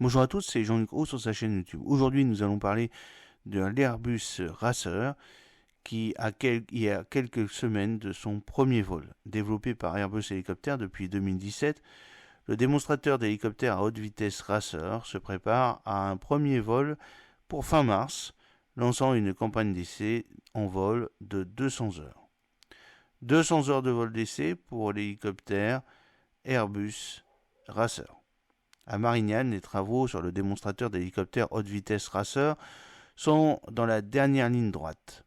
Bonjour à tous, c'est Jean-Luc Haut sur sa chaîne YouTube. Aujourd'hui, nous allons parler de l'Airbus Racer qui il y a quelques semaines de son premier vol. Développé par Airbus Hélicoptère depuis 2017, le démonstrateur d'hélicoptère à haute vitesse Racer se prépare à un premier vol pour fin mars, lançant une campagne d'essai en vol de 200 heures. 200 heures de vol d'essai pour l'hélicoptère Airbus Racer. À Marignane, les travaux sur le démonstrateur d'hélicoptère haute vitesse Racer sont dans la dernière ligne droite.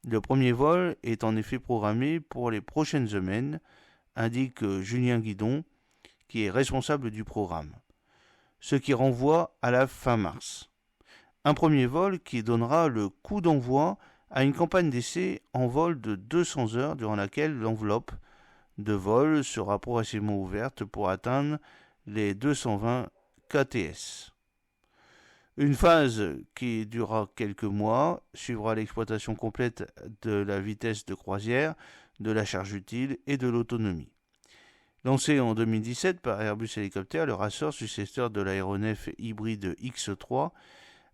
Le premier vol est en effet programmé pour les prochaines semaines, indique Julien Guidon, qui est responsable du programme, ce qui renvoie à la fin mars. Un premier vol qui donnera le coup d'envoi à une campagne d'essai en vol de 200 heures durant laquelle l'enveloppe de vol sera progressivement ouverte pour atteindre les 220 KTS. Une phase qui durera quelques mois suivra l'exploitation complète de la vitesse de croisière, de la charge utile et de l'autonomie. Lancé en 2017 par Airbus Hélicoptère, le Racer, successeur de l'aéronef hybride X3,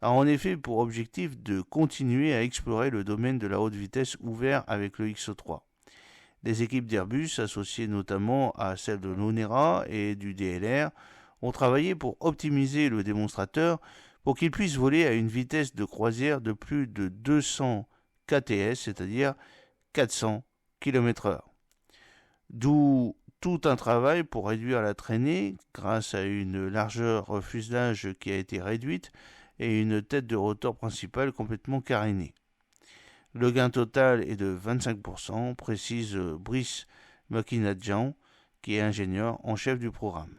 a en effet pour objectif de continuer à explorer le domaine de la haute vitesse ouvert avec le X3. Les équipes d'Airbus, associées notamment à celles de l'ONERA et du DLR, ont travaillé pour optimiser le démonstrateur pour qu'il puisse voler à une vitesse de croisière de plus de 200 KTS, c'est-à-dire 400 km/h. D'où tout un travail pour réduire la traînée grâce à une largeur fuselage qui a été réduite et une tête de rotor principale complètement carénée. Le gain total est de 25%, précise Brice Makinadjian, qui est ingénieur en chef du programme.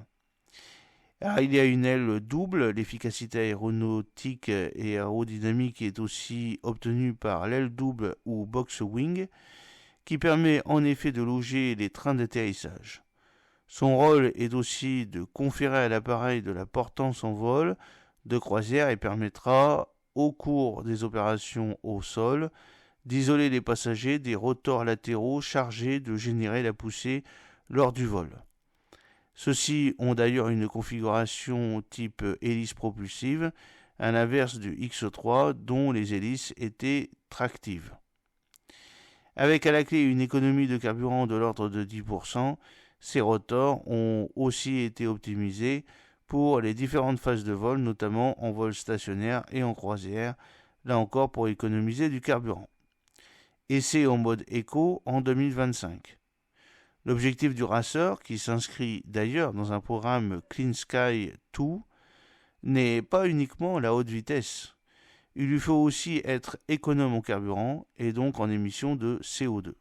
Alors, il y a une aile double, l'efficacité aéronautique et aérodynamique est aussi obtenue par l'aile double ou box wing, qui permet en effet de loger les trains d'atterrissage. Son rôle est aussi de conférer à l'appareil de la portance en vol de croisière et permettra, au cours des opérations au sol, d'isoler les passagers des rotors latéraux chargés de générer la poussée lors du vol. Ceux-ci ont d'ailleurs une configuration type hélice propulsive, à l'inverse du X3 dont les hélices étaient tractives. Avec à la clé une économie de carburant de l'ordre de 10%, ces rotors ont aussi été optimisés pour les différentes phases de vol, notamment en vol stationnaire et en croisière, là encore pour économiser du carburant. Essai en mode éco en 2025. L'objectif du Racer, qui s'inscrit d'ailleurs dans un programme Clean Sky 2, n'est pas uniquement la haute vitesse. Il lui faut aussi être économe en carburant et donc en émissions de CO2.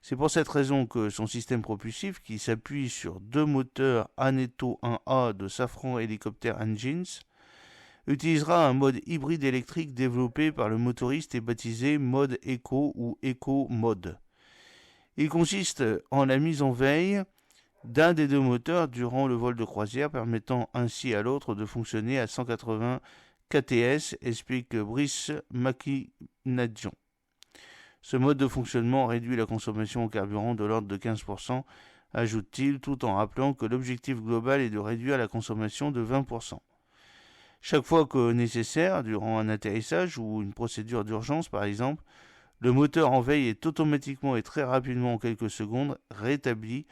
C'est pour cette raison que son système propulsif, qui s'appuie sur deux moteurs Aneto 1A de Safran Helicopter Engines, utilisera un mode hybride électrique développé par le motoriste et baptisé mode Eco ou Eco Mode. Il consiste en la mise en veille d'un des deux moteurs durant le vol de croisière, permettant ainsi à l'autre de fonctionner à 180 KTS, explique Brice Makinadjian. Ce mode de fonctionnement réduit la consommation en carburant de l'ordre de 15%, ajoute-t-il, tout en rappelant que l'objectif global est de réduire la consommation de 20%. Chaque fois que nécessaire, durant un atterrissage ou une procédure d'urgence par exemple, le moteur en veille est automatiquement et très rapidement en quelques secondes rétabli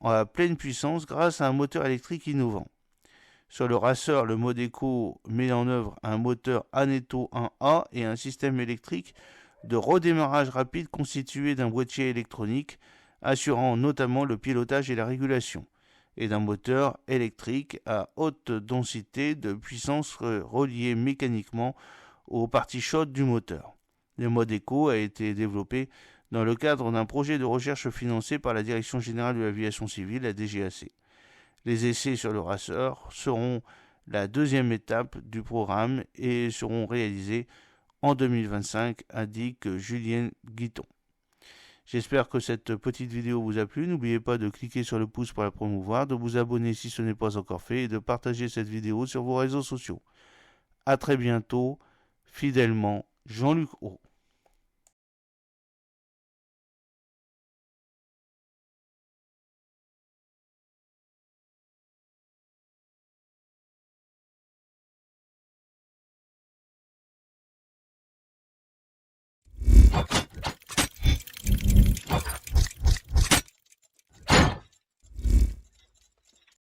à pleine puissance grâce à un moteur électrique innovant. Sur le Racer, le mode Eco met en œuvre un moteur Aneto 1A et un système électrique de redémarrage rapide constitué d'un boîtier électronique assurant notamment le pilotage et la régulation, et d'un moteur électrique à haute densité de puissance relié mécaniquement aux parties chaudes du moteur. Le mode Eco a été développé dans le cadre d'un projet de recherche financé par la Direction générale de l'aviation civile, la DGAC. Les essais sur le Racer seront la deuxième étape du programme et seront réalisés en 2025, indique Julien Guidon. J'espère que cette petite vidéo vous a plu. N'oubliez pas de cliquer sur le pouce pour la promouvoir, de vous abonner si ce n'est pas encore fait et de partager cette vidéo sur vos réseaux sociaux. A très bientôt, fidèlement, Jean-Luc Haut.